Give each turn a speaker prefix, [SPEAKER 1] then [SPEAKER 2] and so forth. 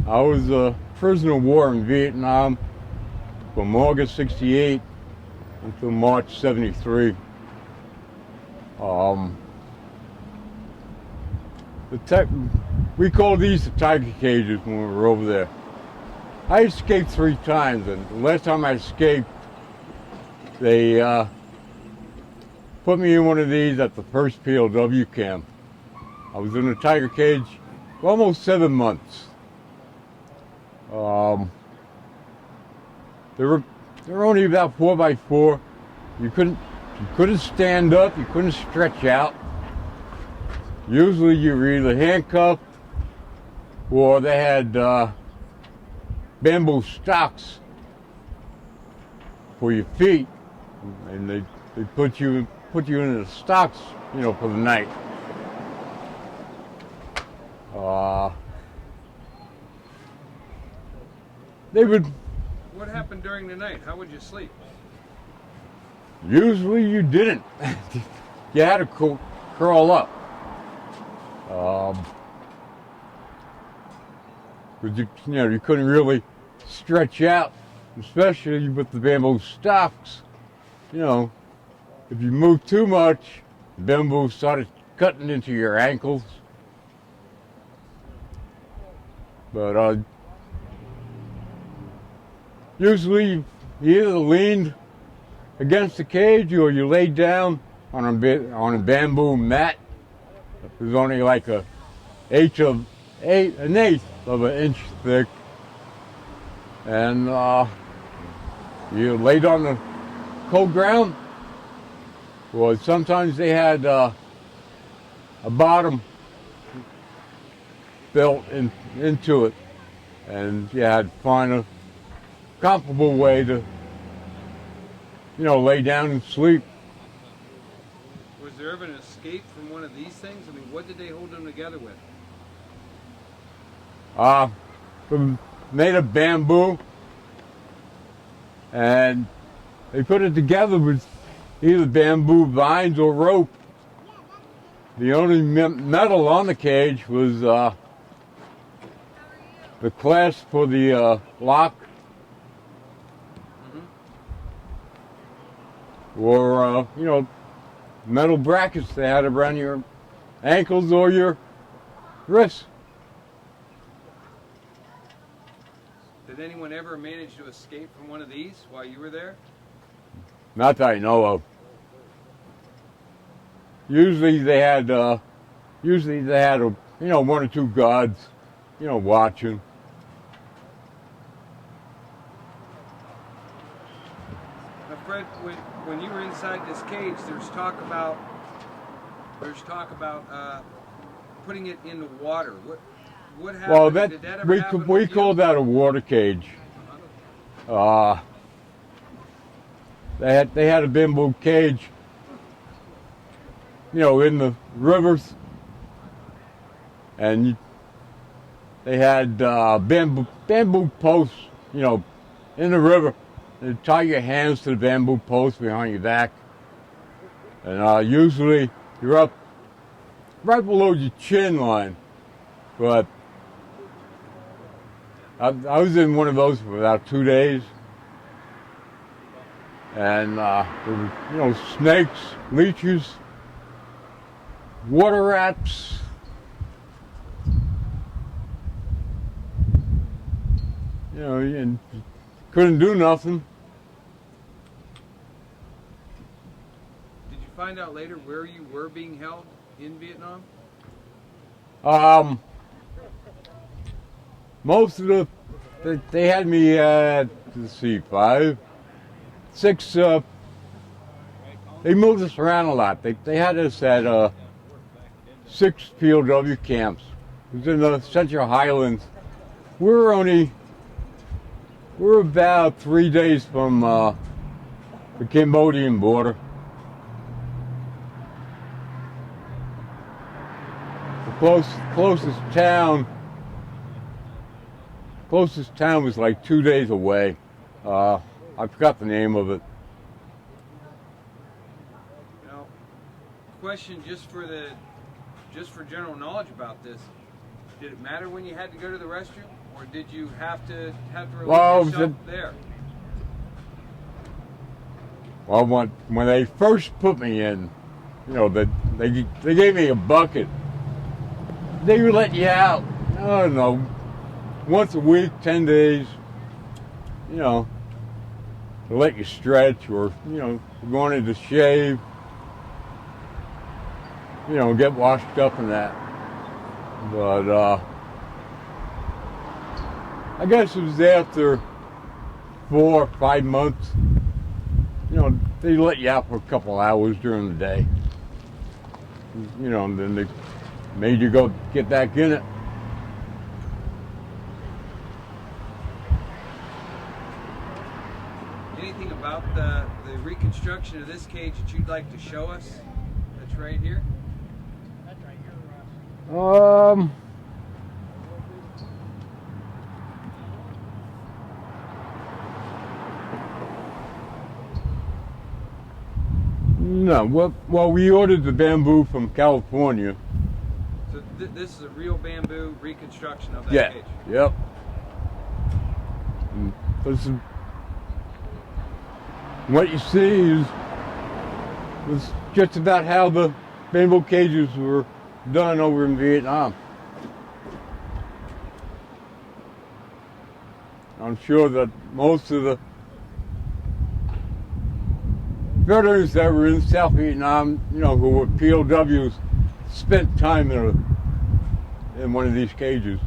[SPEAKER 1] I was a prisoner of war in Vietnam from August '68 until March '73. We call these the tiger cages when we were over there. I escaped 3 times, and the last time I escaped, they put me in one of these at the first P.O.W. camp. I was in a tiger cage for almost 7 months. They were only about 4x4. You couldn't stand up. You couldn't stretch out. Usually you were either handcuffed or they had bamboo stocks for your feet, and they put you in the stocks, for the night. They would.
[SPEAKER 2] What happened during the night? How would you sleep?
[SPEAKER 1] Usually you didn't. You had to curl up. But you couldn't really stretch out, especially with the bamboo stocks. If you moved too much, the bamboo started cutting into your ankles. But usually you either leaned against the cage or you laid down on a bamboo mat. It was only like an eighth of an inch thick, and you laid on the cold ground. Well, sometimes they had a bottom built into it, and you had to find a comfortable way to, lay down and sleep.
[SPEAKER 2] Was there ever an escape from one of these things? I mean, what did they hold them together with?
[SPEAKER 1] Made of bamboo, and they put it together with either bamboo vines or rope. The only metal on the cage was the clasp for the lock, or metal brackets they had around your ankles or your wrists.
[SPEAKER 2] Did anyone ever manage to escape from one of these while you were there?
[SPEAKER 1] Not that I know of. Usually they had one or two guards, watching.
[SPEAKER 2] Now, Fred, when you were inside this cage, there's talk about putting it in the water. What happened?
[SPEAKER 1] Well,
[SPEAKER 2] Did that ever happen
[SPEAKER 1] we
[SPEAKER 2] with you?
[SPEAKER 1] called that a water cage. They had a bamboo cage, in the rivers, and they had bamboo posts, in the river. They'd tie your hands to the bamboo posts behind your back, and usually you're up right below your chin line, but I was in one of those for about 2 days, and there were, snakes, leeches, water rats, and couldn't do nothing.
[SPEAKER 2] Did you find out later where you were being held in Vietnam?
[SPEAKER 1] Most of they had me at, let's see, 5, 6, they moved us around a lot. They had us at 6 P.O.W. camps. It was in the Central Highlands. We were about 3 days from the Cambodian border. The closest town was like 2 days away. I forgot the name of it.
[SPEAKER 2] Question just for general knowledge about this. Did it matter when you had to go to the restroom? or did you have to release
[SPEAKER 1] Well,
[SPEAKER 2] yourself there?
[SPEAKER 1] Well, when they first put me in, you know, they gave me a bucket. They would let you out, I don't know, once a week, 10 days, you know, to let you stretch or, you know, going in to shave, you know, get washed up and that. But I guess it was after 4 or 5 months, you know, they let you out for a couple hours during the day. You know, and then they made you go get back in it.
[SPEAKER 2] Anything about the reconstruction of this cage that you'd like to show us? That's right here.
[SPEAKER 1] No, well, we ordered the bamboo from California.
[SPEAKER 2] So this is a real bamboo reconstruction of that
[SPEAKER 1] Yeah,
[SPEAKER 2] cage.
[SPEAKER 1] yep. And this is, what you see is just about how the bamboo cages were done over in Vietnam. I'm sure that most of the veterans that were in South Vietnam, you know, who were P.O.Ws, spent time in one of these cages.